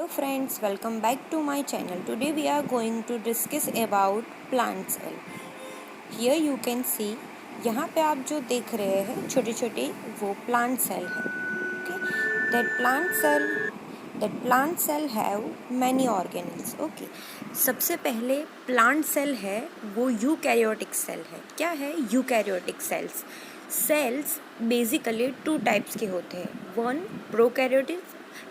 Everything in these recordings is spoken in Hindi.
friends, welcome back to my channel. Today we are going to discuss about plant cell. Here you can see, यहाँ पे आप जो देख रहे हैं छोटे छोटे वो plant cell है. Okay, that plant cell have many organelles. Okay, सबसे पहले plant cell है वो यूकैरियोटिक सेल है. क्या है eukaryotic cells? Sales basically two types के होते हैं. One prokaryotic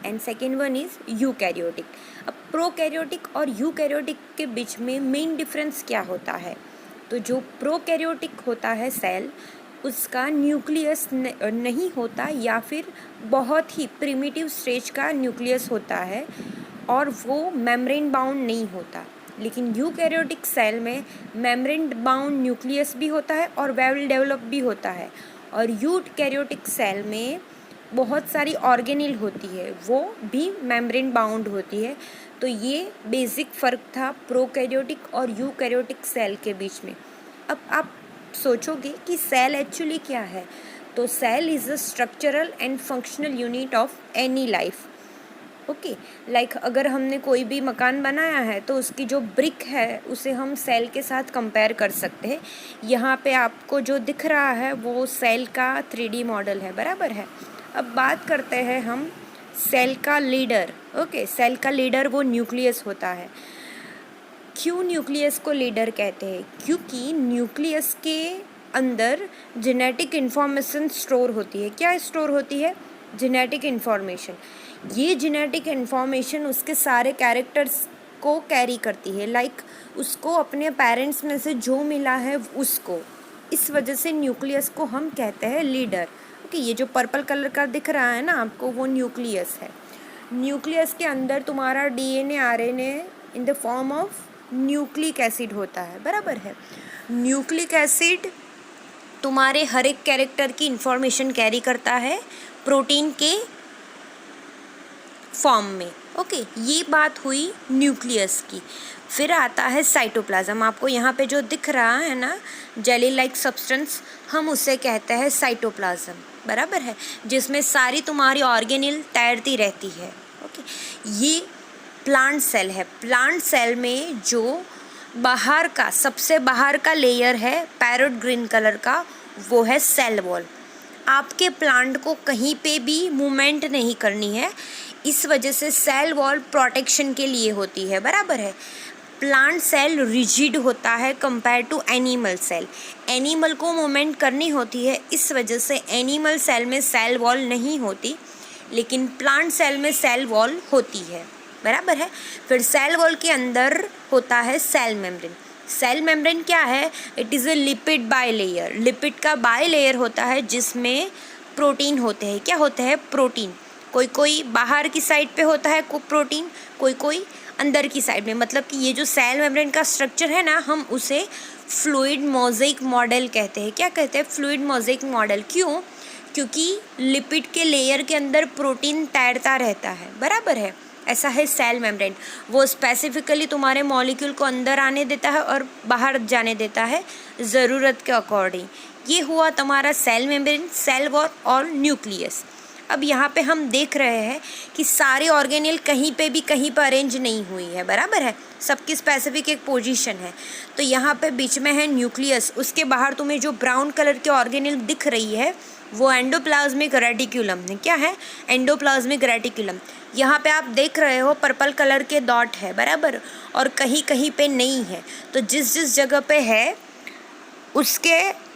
and second one is eukaryotic. अब प्रोकैरियोटिक और यूकैरियोटिक के बीच में मेन डिफरेंस क्या होता है? तो जो प्रोकैरियोटिक होता है सेल, उसका न्यूक्लियस नहीं होता या फिर बहुत ही प्रिमिटिव स्टेज का न्यूक्लियस होता है और वो मेम्ब्रेन बाउंड नहीं होता. लेकिन यूकैरियोटिक सेल में मेम्ब्रेन बाउंड न्यूक्लियस भी होता है और वेल डेवलप भी होता है. और यूकैरियोटिक सेल में बहुत सारी ऑर्गेनेल होती है, वो भी मेम्ब्रेन बाउंड होती है. तो ये बेसिक फ़र्क था प्रोकैरियोटिक और यूकैरियोटिक सेल के बीच में. अब आप सोचोगे कि सेल एक्चुअली क्या है? तो cell is a structural and functional unit of any life. Okay, like अगर हमने कोई भी मकान बनाया है तो उसकी जो ब्रिक है उसे हम सेल के साथ कंपेयर कर सकते हैं. यहाँ पे आपको जो दिख रहा है वो सेल का 3D मॉडल है, बराबर है. अब बात करते हैं हम सेल का लीडर. ओके, सेल का लीडर वो न्यूक्लियस होता है. क्यों न्यूक्लियस को लीडर कहते हैं? क्योंकि न्यूक्लियस के अंदर जेनेटिक इन्फॉर्मेशन स्टोर होती है. क्या स्टोर होती है? Genetic information. ये जेनेटिक इन्फॉर्मेशन उसके सारे कैरेक्टर्स को कैरी करती है. लाइक उसको अपने पेरेंट्स में से जो मिला है उसको. इस वजह से न्यूक्लियस को हम कहते हैं लीडर. ओके, ये जो पर्पल कलर का दिख रहा है ना आपको, वो न्यूक्लियस है. न्यूक्लियस के अंदर तुम्हारा DNA RNA in the form of nucleic acid होता है, बराबर है. न्यूक्लिक एसिड तुम्हारे हर एक कैरेक्टर की इंफॉर्मेशन कैरी करता है प्रोटीन के फॉर्म में. ओके, ये बात हुई न्यूक्लियस की. फिर आता है साइटोप्लाज्म. आपको यहाँ पे जो दिख रहा है ना जेली लाइक सब्सटेंस, हम उसे कहते हैं साइटोप्लाज्म, बराबर है, जिसमें सारी तुम्हारी ऑर्गेनेल तैरती रहती है. ओके, ये प्लांट सेल है. प्लांट सेल में जो बाहर का सबसे बाहर का लेयर है पैरोट ग्रीन कलर का, वो है सेल वॉल. आपके प्लांट को कहीं पे भी मूवमेंट नहीं करनी है, इस वजह से सेल वॉल प्रोटेक्शन के लिए होती है, बराबर है. प्लांट सेल रिजिड होता है compare to animal cell. Animal को मूवमेंट करनी होती है, इस वजह से एनिमल सेल में सेल वॉल नहीं होती, लेकिन प्लांट सेल में सेल वॉल होती है, बराबर है. फिर सेल वॉल के अंदर होता है सेल मेम्ब्रेन. सेल मेम्ब्रेन क्या है? It is a lipid by layer. Lipid का बाई लेयर होता है जिसमें प्रोटीन होते हैं. क्या होते हैं? प्रोटीन. कोई कोई बाहर की साइड पे होता है प्रोटीन, कोई कोई अंदर की साइड में. मतलब कि ये जो सेल मेम्ब्रेन का स्ट्रक्चर है ना, हम उसे फ्लूइड मोज़ेक मॉडल कहते हैं. क्या कहते हैं? Fluid mosaic model. क्यों? क्योंकि लिपिड के लेयर के अंदर प्रोटीन तैरता रहता है, बराबर है. ऐसा है सेल मेम्ब्रेन. वो स्पेसिफिकली तुम्हारे मॉलिक्यूल को अंदर आने देता है और बाहर जाने देता है ज़रूरत के अकॉर्डिंग. ये हुआ तुम्हारा सेल मेम्ब्रेन, सेल वॉल और न्यूक्लियस. अब यहाँ पे हम देख रहे हैं कि सारी ऑर्गेनेल कहीं पर अरेंज नहीं हुई है, बराबर है. सबकी स्पेसिफिक एक पोजीशन है. तो यहाँ पे बीच में है न्यूक्लियस. उसके बाहर तुम्हें जो ब्राउन कलर की ऑर्गेनेल दिख रही है वो एंडोप्लाज्मिक रेटिक्यूलम है. क्या है? Endoplasmic reticulum. यहाँ पे आप देख रहे हो पर्पल कलर के डॉट है, बराबर, और कहीं कहीं पे नहीं है. तो जिस जिस जगह पे है उसके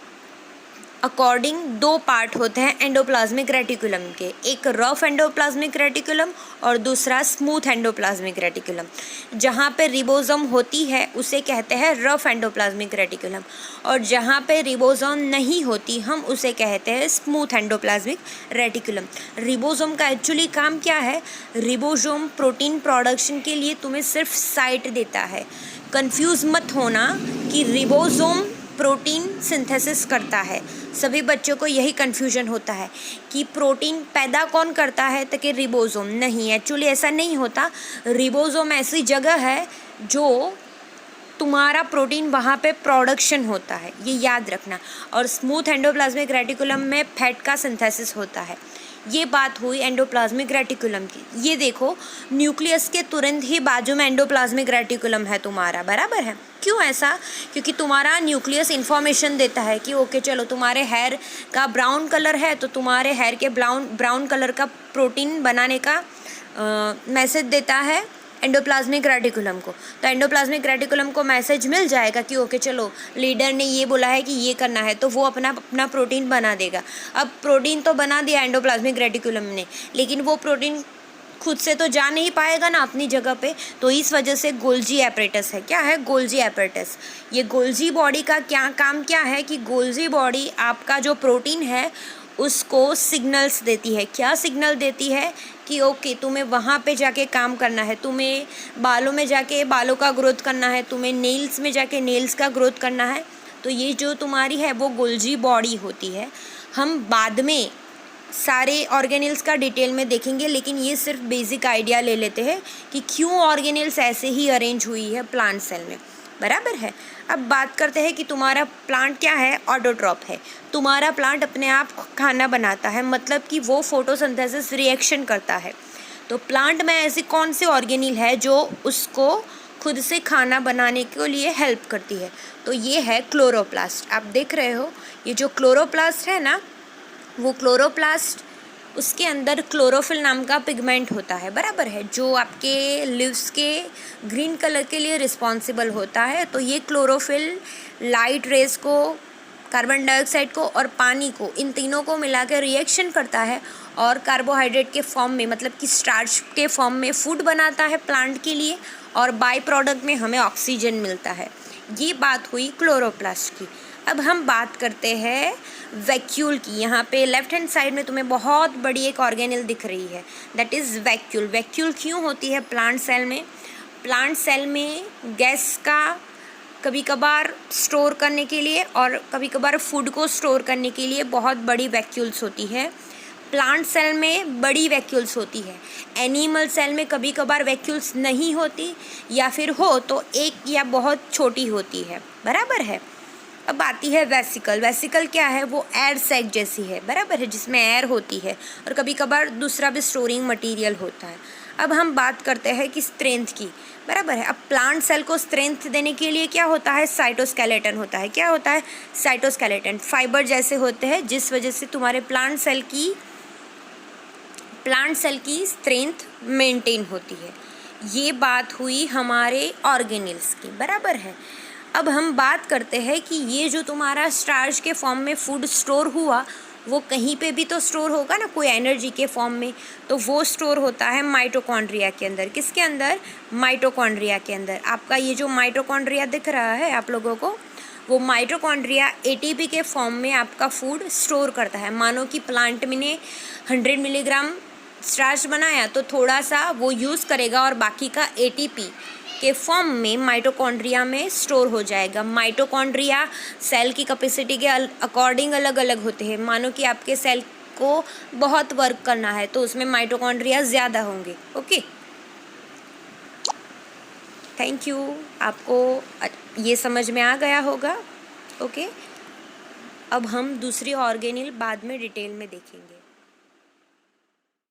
अकॉर्डिंग दो पार्ट होते हैं एंडोप्लाज्मिक रेटिकुलम के. एक रफ एंडोप्लाज्मिक रेटिकुलम और दूसरा स्मूथ एंडोप्लाज्मिक रेटिकुलम. जहाँ पे रिबोसोम होती है उसे कहते हैं रफ एंडोप्लाज्मिक रेटिकुलम, और जहाँ पे रिबोसोम नहीं होती हम उसे कहते हैं स्मूथ एंडोप्लाज्मिक रेटिकुलम. रिबोसोम का एक्चुअली काम क्या है? रिबोसोम प्रोटीन प्रोडक्शन के लिए तुम्हें सिर्फ साइट देता है. कंफ्यूज मत होना कि रिबोसोम प्रोटीन सिंथेसिस करता है. सभी बच्चों को यही कन्फ्यूजन होता है कि प्रोटीन पैदा कौन करता है, ताकि रिबोसोम. नहीं, एक्चुअली ऐसा नहीं होता. रिबोसोम ऐसी जगह है जो तुम्हारा प्रोटीन वहाँ पे प्रोडक्शन होता है, ये याद रखना. और स्मूथ एंडोप्लाज्मिक रेटिकुलम में फैट का सिंथेसिस होता है. ये बात हुई एंडोप्लाज्मिक रेटिकुलम की। ये देखो न्यूक्लियस के तुरंत ही बाजू में एंडोप्लाज्मिक रेटिकुलम है तुम्हारा, बराबर है। क्यों ऐसा? क्योंकि तुम्हारा न्यूक्लियस इन्फॉर्मेशन देता है कि ओके चलो तुम्हारे हेयर का ब्राउन कलर है तो तुम्हारे हेयर के ब्राउन कलर का प्रोटीन बनाने का मैसेज देता है एंडोप्लाज्मिक रेटिकुलम को। तो एंडोप्लाज्मिक रेटिकुलम को मैसेज मिल जाएगा कि ओके चलो लीडर ने ये बोला है कि ये करना है, तो वो अपना प्रोटीन बना देगा। अब प्रोटीन तो बना दिया एंडोप्लाज्मिक रेटिकुलम ने, लेकिन वो प्रोटीन खुद से तो जा नहीं पाएगा ना अपनी जगह पे, तो इस वजह से गोल्जी एपरेटस है। क्या है? Golgi apparatus. ये गोल्जी बॉडी का काम क्या है कि गोल्जी बॉडी आपका जो प्रोटीन है उसको सिग्नल्स देती है। क्या सिग्नल देती है? कि ओके तुम्हें वहाँ पे जाके काम करना है, तुम्हें बालों में जाके बालों का ग्रोथ करना है, तुम्हें नेल्स में जाके नेल्स का ग्रोथ करना है। तो ये जो तुम्हारी है वो गोल्जी बॉडी होती है। हम बाद में सारे ऑर्गेनेल्स का डिटेल में देखेंगे, लेकिन ये सिर्फ बेसिक आइडिया ले लेते हैं कि क्यों ऑर्गेनेल्स ऐसे ही अरेंज हुई है प्लांट सेल में, बराबर है। अब बात करते हैं कि तुम्हारा प्लांट क्या है? ऑटोट्रॉप है। तुम्हारा प्लांट अपने आप खाना बनाता है, मतलब कि वो फोटोसिंथेसिस रिएक्शन करता है। तो प्लांट में ऐसी कौन सी ऑर्गेनेल है जो उसको खुद से खाना बनाने के लिए हेल्प करती है? तो ये है क्लोरोप्लास्ट। आप देख रहे हो ये जो क्लोरोप्लास्ट है ना, वो क्लोरोप्लास्ट उसके अंदर क्लोरोफिल नाम का पिगमेंट होता है, बराबर है, जो आपके लिव्स के ग्रीन कलर के लिए रिस्पॉन्सिबल होता है। तो ये क्लोरोफिल लाइट रेज को, कार्बन डाइऑक्साइड को और पानी को, इन तीनों को मिला के रिएक्शन करता है और कार्बोहाइड्रेट के फॉर्म में, मतलब कि स्टार्च के फॉर्म में फूड बनाता है प्लांट के लिए, और बाई प्रोडक्ट में हमें ऑक्सीजन मिलता है। ये बात हुई क्लोरोप्लास्ट की। अब हम बात करते हैं वैक्यूल की। यहाँ पे लेफ्ट हैंड साइड में तुम्हें बहुत बड़ी एक ऑर्गेनेल दिख रही है, दैट इज़ वैक्यूल। वैक्यूल क्यों होती है प्लांट सेल में? प्लांट सेल में गैस का कभी कभार स्टोर करने के लिए और कभी कभार फूड को स्टोर करने के लिए बहुत बड़ी वैक्यूल्स होती है। प्लांट सेल में बड़ी वैक्यूल्स होती है। एनिमल सेल में कभी कभार वैक्यूल्स नहीं होती, या फिर हो तो एक या बहुत छोटी होती है, बराबर है। अब आती है वेसिकल। वेसिकल क्या है? वो एयर सैक जैसी है, बराबर है, जिसमें एयर होती है और कभी कभार दूसरा भी स्टोरिंग मटेरियल होता है। अब हम बात करते हैं कि स्ट्रेंथ की, बराबर है। अब प्लांट सेल को स्ट्रेंथ देने के लिए क्या होता है? साइटोस्केलेटन होता है। क्या होता है? साइटोस्केलेटन। फाइबर जैसे होते हैं, जिस वजह से तुम्हारे प्लांट सेल की स्ट्रेंथ मेंटेन होती है। ये बात हुई हमारे ऑर्गेनेल्स की, बराबर है। अब हम बात करते हैं कि ये जो तुम्हारा स्टार्च के फॉर्म में फूड स्टोर हुआ, वो कहीं पे भी तो स्टोर होगा ना, कोई एनर्जी के फॉर्म में, तो वो स्टोर होता है माइटोकॉन्ड्रिया के अंदर। किसके अंदर? माइटोकॉन्ड्रिया के अंदर। आपका ये जो माइटोकॉन्ड्रिया दिख रहा है आप लोगों को, वो माइटोकॉन्ड्रिया एटीपी के फॉर्म में आपका फूड स्टोर करता है। मानो कि प्लांट में ने 100 मिलीग्राम स्टार्च बनाया तो थोड़ा सा वो यूज़ करेगा और बाकी का एटीपी के फॉर्म में माइटोकॉन्ड्रिया में स्टोर हो जाएगा। माइटोकॉन्ड्रिया सेल की कैपेसिटी के अकॉर्डिंग अलग अलग होते हैं। मानो कि आपके सेल को बहुत वर्क करना है तो उसमें माइटोकॉन्ड्रिया ज़्यादा होंगे। Okay, thank you. आपको ये समझ में आ गया होगा। ओके, अब हम दूसरी ऑर्गेनेल बाद में डिटेल में देखेंगे।